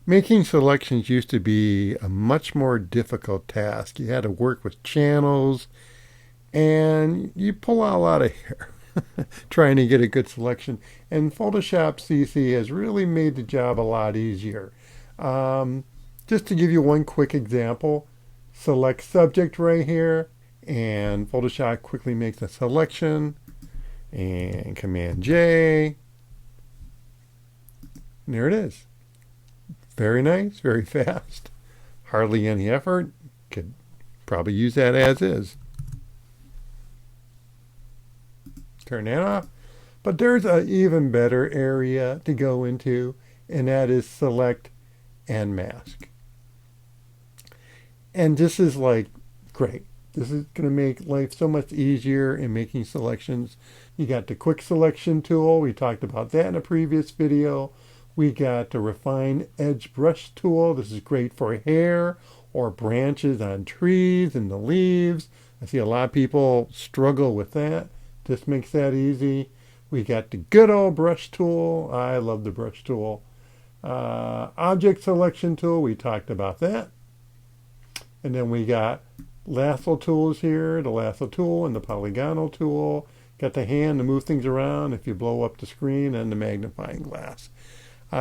Making selections used to be a much more difficult task. You had to work with channels and you pull out a lot of hair trying to get a good selection. And Photoshop CC has really made the job a lot easier. Um, just to give you one quick example, select subject right here, and Photoshop quickly makes a selection, and Command J, and there it is. Very nice, very fast, hardly any effort. Could probably use that as is. Turn that off. But there's an even better area to go into, and that is select and mask. And this is like great. This is going to make life so much easier in making selections. You got the quick selection tool. We talked about that in a previous video. We got the refine edge brush tool. This is great for hair or branches on trees and the leaves. I see a lot of people struggle with that. This makes that easy. We got the good old brush tool. I love the brush tool. Object selection tool. We talked about that. And then we got lasso tools here, the lasso tool and the polygonal tool. Got the hand to move things around if you blow up the screen, and the magnifying glass.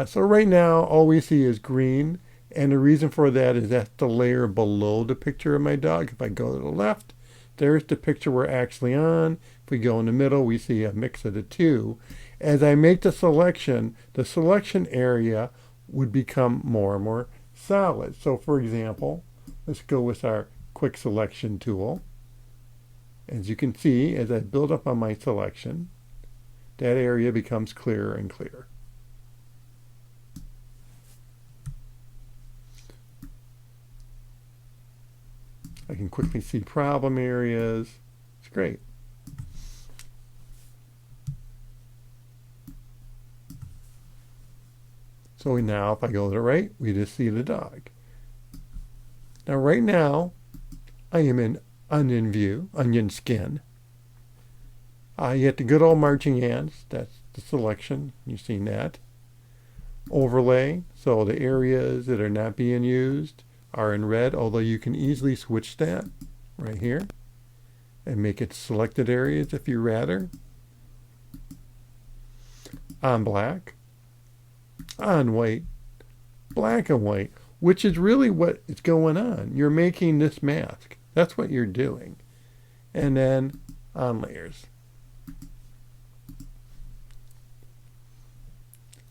So right now, all we see is green. And the reason for that is that's the layer below the picture of my dog. If I go to the left, there's the picture we're actually on. If we go in the middle, we see a mix of the two. As I make the selection area would become more and more solid. So for example, let's go with our quick selection tool. As you can see, as I build up on my selection, that area becomes clearer and clearer. I can quickly see problem areas. It's great. So now if I go to the right, we just see the dog. Now right now, I am in onion view, onion skin. You get the good old marching ants. That's the selection. You've seen that. Overlay. So the areas that are not being used are in red, although you can easily switch that right here and make it selected areas if you rather. On black, on white, black and white, which is really what is going on. You're making this mask. That's what you're doing. And then on layers.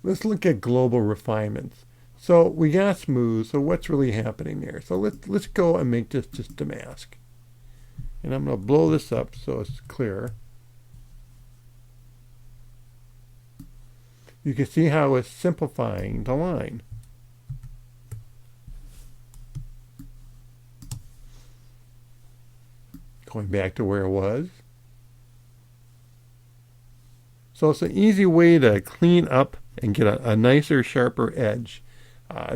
Let's look at global refinements. So we got smooth, so what's really happening there? So let's go and make this just a mask. And I'm going to blow this up so it's clearer. You can see how it's simplifying the line. Going back to where it was. So it's an easy way to clean up and get a nicer, sharper edge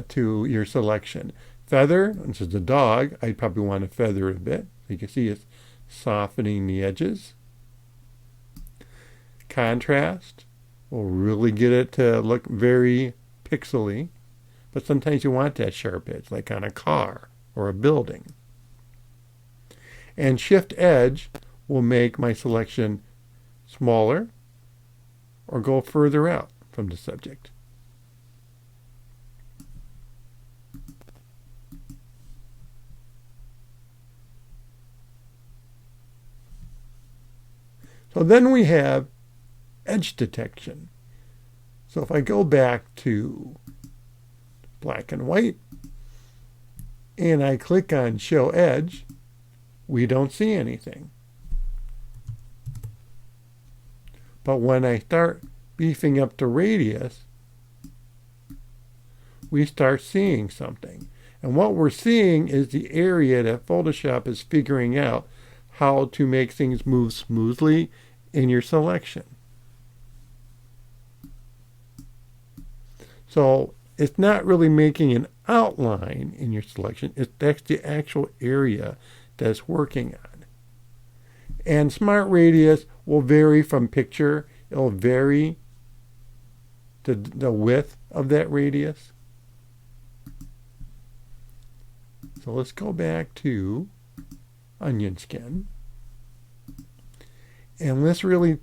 to your selection. Feather, which is the dog, I'd probably want to feather it a bit. You can see it's softening the edges. Contrast will really get it to look very pixely, but sometimes you want that sharp edge, like on a car or a building. And shift edge will make my selection smaller or go further out from the subject. So then we have edge detection. So if I go back to black and white and I click on show edge, we don't see anything. But when I start beefing up the radius, we start seeing something. And what we're seeing is the area that Photoshop is figuring out how to make things move smoothly in your selection. So it's not really making an outline in your selection. That's the actual area that's working on. And Smart Radius will vary from picture. It'll vary the width of that radius. So let's go back to onion skin. And let's really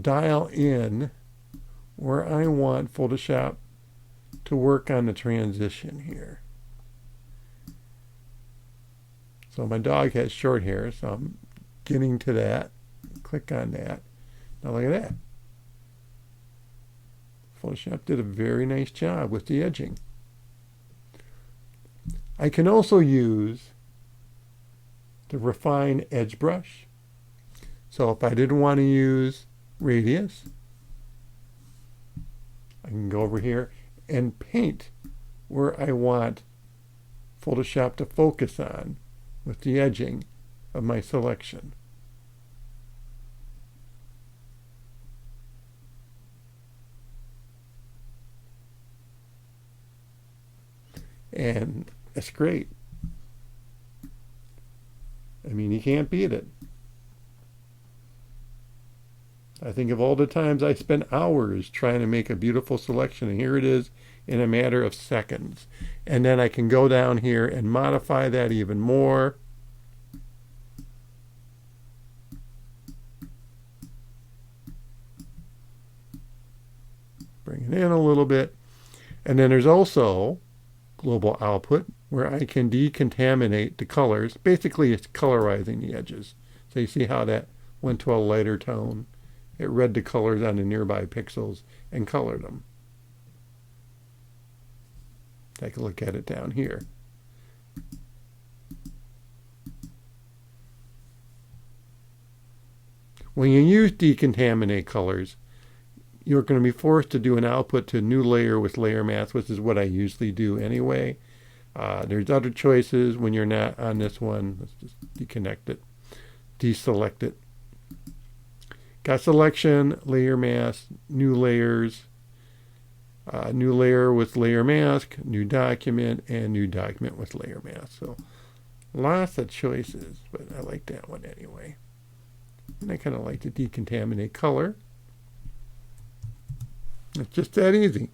dial in where I want Photoshop to work on the transition here. So my dog has short hair, so I'm getting to that. Click on that. Now look at that. Photoshop did a very nice job with the edging. I can also use the Refine Edge Brush. So if I didn't want to use radius, I can go over here and paint where I want Photoshop to focus on with the edging of my selection. And that's great. I mean, you can't beat it. I think of all the times I spent hours trying to make a beautiful selection, and here it is in a matter of seconds. And then I can go down here and modify that even more. Bring it in a little bit. And then there's also global output, where I can decontaminate the colors. Basically, it's colorizing the edges. So you see how that went to a lighter tone. It read the colors on the nearby pixels and colored them. Take a look at it down here. When you use decontaminate colors, you're going to be forced to do an output to a new layer with layer mask, which is what I usually do anyway. There's other choices when you're not on this one. Let's just deconnect it, deselect it. Got selection, layer mask, new layers, new layer with layer mask, new document, and new document with layer mask. So lots of choices, but I like that one anyway. And I kind of like to decontaminate color. It's just that easy.